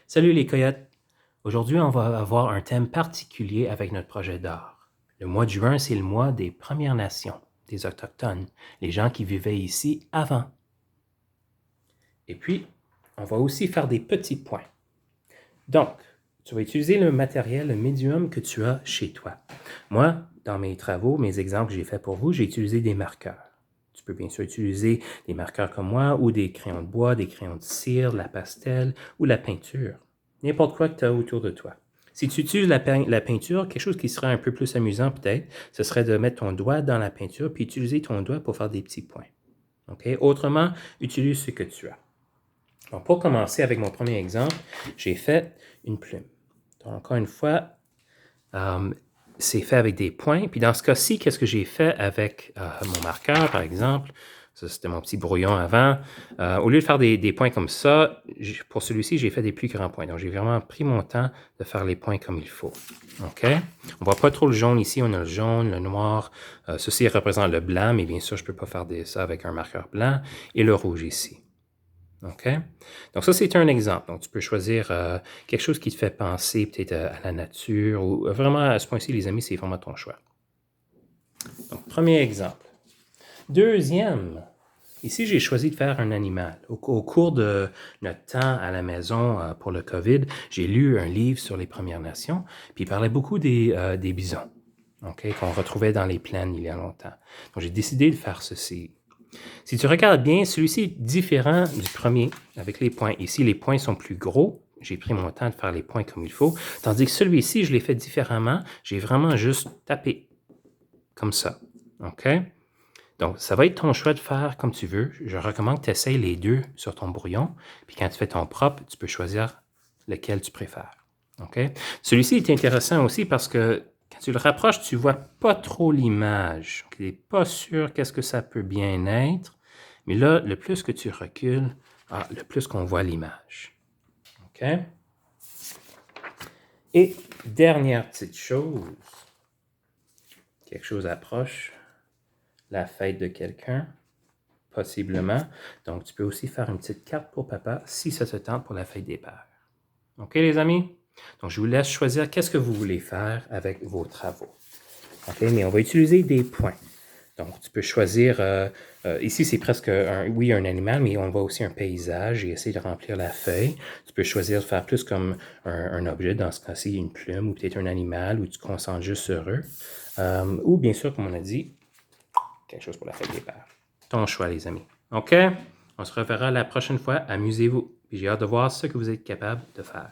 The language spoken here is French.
Salut les coyotes! Aujourd'hui, on va avoir un thème particulier avec notre projet d'art. Le mois de juin, c'est le mois des Premières Nations, des Autochtones, les gens qui vivaient ici avant. Et puis, on va aussi faire des petits points. Donc, tu vas utiliser le matériel, le médium que tu as chez toi. Moi, dans mes travaux, mes exemples que j'ai faits pour vous, j'ai utilisé des marqueurs. Tu peux bien sûr utiliser des marqueurs comme moi ou des crayons de bois, des crayons de cire, de la pastel ou la peinture. N'importe quoi que tu as autour de toi. Si tu utilises la peinture, quelque chose qui serait un peu plus amusant peut-être, ce serait de mettre ton doigt dans la peinture puis utiliser ton doigt pour faire des petits points. Okay? Autrement, utilise ce que tu as. Donc, pour commencer avec mon premier exemple, j'ai fait une plume. Donc, encore une fois, c'est fait avec des points. Puis dans ce cas-ci, qu'est-ce que j'ai fait avec mon marqueur, par exemple? Ça, c'était mon petit brouillon avant. Au lieu de faire des points comme ça, pour celui-ci, j'ai fait des plus grands points. Donc, j'ai vraiment pris mon temps de faire les points comme il faut. OK? On ne voit pas trop le jaune ici. On a le jaune, le noir. Ceci représente le blanc, mais bien sûr, je ne peux pas faire ça avec un marqueur blanc. Et le rouge ici. OK? Donc ça, c'est un exemple. Donc tu peux choisir quelque chose qui te fait penser peut-être à la nature ou vraiment à ce point-ci, les amis, c'est vraiment ton choix. Donc, premier exemple. Deuxième, ici, j'ai choisi de faire un animal. Au cours de notre temps à la maison pour le COVID, j'ai lu un livre sur les Premières Nations, puis il parlait beaucoup des bisons, OK, qu'on retrouvait dans les plaines il y a longtemps. Donc j'ai décidé de faire ceci. Si tu regardes bien, celui-ci est différent du premier avec les points. Ici, les points sont plus gros. J'ai pris mon temps de faire les points comme il faut. Tandis que celui-ci, je l'ai fait différemment. J'ai vraiment juste tapé comme ça. OK? Donc, ça va être ton choix de faire comme tu veux. Je recommande que tu essayes les deux sur ton brouillon. Puis quand tu fais ton propre, tu peux choisir lequel tu préfères. OK? Celui-ci est intéressant aussi parce que quand tu le rapproches, tu ne vois pas trop l'image. Tu n'es pas sûr qu'est-ce que ça peut bien être. Mais là, le plus que tu recules, le plus qu'on voit l'image. OK? Et dernière petite chose, quelque chose approche, la fête de quelqu'un, possiblement. Donc, tu peux aussi faire une petite carte pour papa si ça te tente pour la fête des pères. OK, les amis? Donc, je vous laisse choisir qu'est-ce que vous voulez faire avec vos travaux. OK, mais on va utiliser des points. Donc, tu peux choisir, ici c'est presque, un animal, mais on voit aussi un paysage et essayer de remplir la feuille. Tu peux choisir de faire plus comme un objet, dans ce cas-ci une plume ou peut-être un animal où tu te concentres juste sur eux. Ou bien sûr, comme on a dit, quelque chose pour la fête des pères. Ton choix, les amis. OK? On se reverra la prochaine fois. Amusez-vous. Puis j'ai hâte de voir ce que vous êtes capable de faire.